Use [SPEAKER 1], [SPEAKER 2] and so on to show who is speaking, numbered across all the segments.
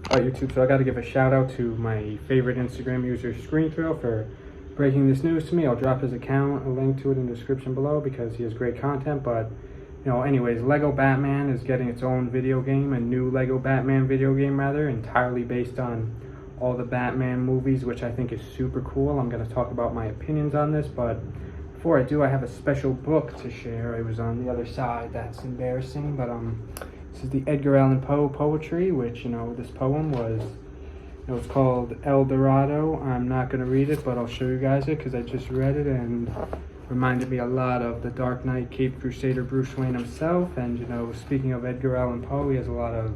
[SPEAKER 1] Alright YouTube, so I gotta give a shout out to my favorite Instagram user Screen Thrill for breaking this news to me. I'll drop his account, a link to it in the description below because he has great content. But anyways, Lego Batman is getting its own video game, a new Lego Batman video game rather, entirely based on all the Batman movies, which I think is super cool. I'm gonna talk about my opinions on this, but before I do, I have a special book to share. It was on the other side. That's embarrassing, but this is the Edgar Allan Poe poetry, which, this poem was, it's called El Dorado. I'm not going to read it, but I'll show you guys it because I just read it and reminded me a lot of the Dark Knight Caped Crusader Bruce Wayne himself. And, speaking of Edgar Allan Poe, he has a lot of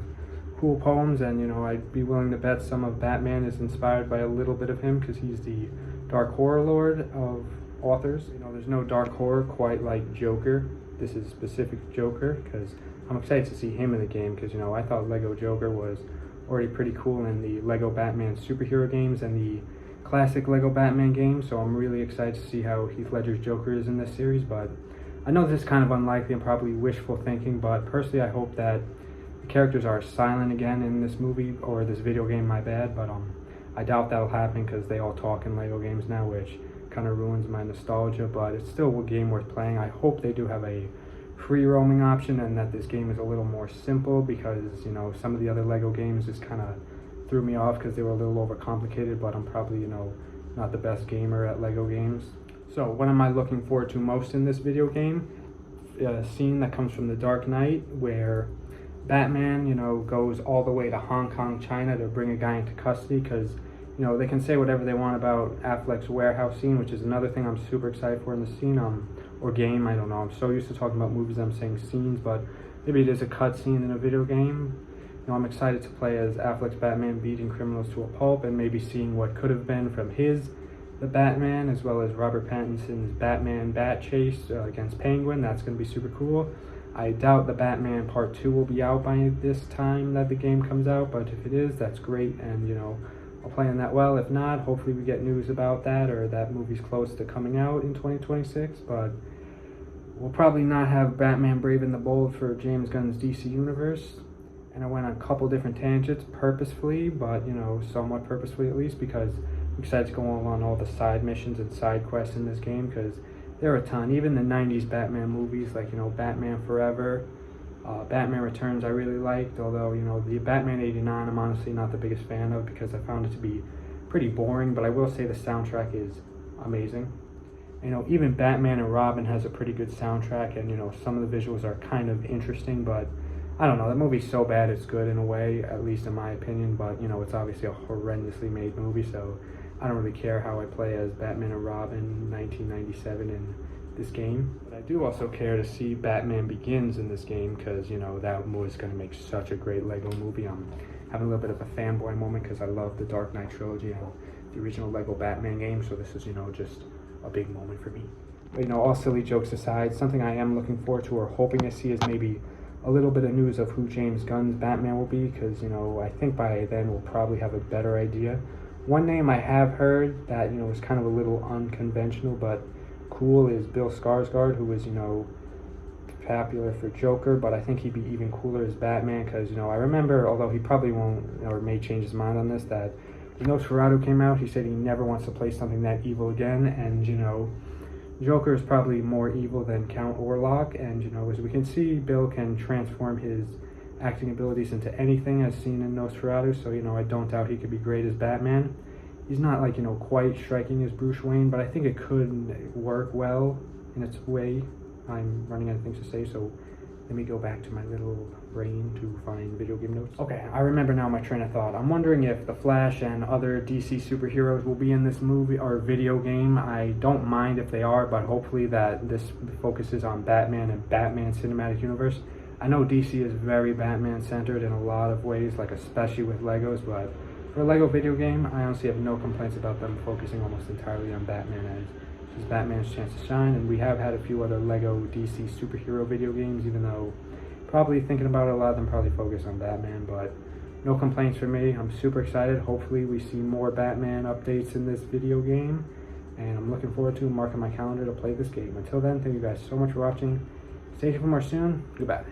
[SPEAKER 1] cool poems, and, I'd be willing to bet some of Batman is inspired by a little bit of him because he's the dark horror lord of authors. There's no dark horror quite like Joker. This is specific Joker because I'm excited to see him in the game because, I thought Lego Joker was already pretty cool in the Lego Batman superhero games and the classic Lego Batman games, so I'm really excited to see how Heath Ledger's Joker is in this series. But I know this is kind of unlikely and probably wishful thinking, but personally I hope that the characters are silent again in this movie, or this video game, my bad, but I doubt that'll happen because they all talk in Lego games now, which kind of ruins my nostalgia, but it's still a game worth playing. I hope they do have a free roaming option and that this game is a little more simple because, some of the other Lego games just kind of threw me off because they were a little overcomplicated, but I'm probably, not the best gamer at Lego games. So what am I looking forward to most in this video game? A scene that comes from The Dark Knight where Batman, goes all the way to Hong Kong, China to bring a guy into custody because, they can say whatever they want about Affleck's warehouse scene, which is another thing I'm super excited for in the scene, or game, I don't know. I'm so used to talking about movies, I'm saying scenes, but maybe it is a cut scene in a video game. I'm excited to play as Affleck's Batman beating criminals to a pulp and maybe seeing what could have been from the Batman, as well as Robert Pattinson's Batman bat chase against Penguin. That's going to be super cool. I doubt the Batman Part 2 will be out by this time that the game comes out, but if it is, that's great, and, I'll play on that well. If not, hopefully we get news about that, or that movie's close to coming out in 2026, but we'll probably not have Batman Brave and the Bold for James Gunn's DC Universe. And I went on a couple different tangents purposefully, but, somewhat purposefully at least, because I'm excited to go on all the side missions and side quests in this game, because there are a ton. Even the 90s Batman movies, like, Batman Forever, Batman Returns I really liked, although, the Batman 89 I'm honestly not the biggest fan of because I found it to be pretty boring, but I will say the soundtrack is amazing. Even Batman and Robin has a pretty good soundtrack, and, some of the visuals are kind of interesting, but I don't know, that movie's so bad it's good in a way, at least in my opinion, but, it's obviously a horrendously made movie, so I don't really care how I play as Batman and Robin 1997 in this game. But I do also care to see Batman Begins in this game because, that was going to make such a great Lego movie. I'm having a little bit of a fanboy moment because I love the Dark Knight trilogy and the original Lego Batman game, so this is, just a big moment for me. But, all silly jokes aside, something I am looking forward to or hoping to see is maybe a little bit of news of who James Gunn's Batman will be because, I think by then we'll probably have a better idea. One name I have heard that, is kind of a little unconventional but cool is Bill Skarsgård, who was, popular for Joker, but I think he'd be even cooler as Batman because, I remember, although he probably won't or may change his mind on this, that when Shoutout came out, he said he never wants to play something that evil again, and, Joker is probably more evil than Count Orlok, and, as we can see, Bill can transform his acting abilities into anything as seen in Nosferatu, so, I don't doubt he could be great as Batman. He's not, like, quite striking as Bruce Wayne, but I think it could work well in its way. I'm running out of things to say, so let me go back to my little brain to find video game notes. Okay, I remember now my train of thought. I'm wondering if The Flash and other DC superheroes will be in this movie or video game. I don't mind if they are, but hopefully that this focuses on Batman and Batman Cinematic Universe. I know DC is very Batman-centered in a lot of ways, like especially with Legos, but for a Lego video game, I honestly have no complaints about them focusing almost entirely on Batman as this is Batman's chance to shine, and we have had a few other Lego DC superhero video games, even though probably thinking about it, a lot of them probably focus on Batman, but no complaints for me. I'm super excited. Hopefully we see more Batman updates in this video game, and I'm looking forward to marking my calendar to play this game. Until then, thank you guys so much for watching. Stay tuned for more soon. Goodbye.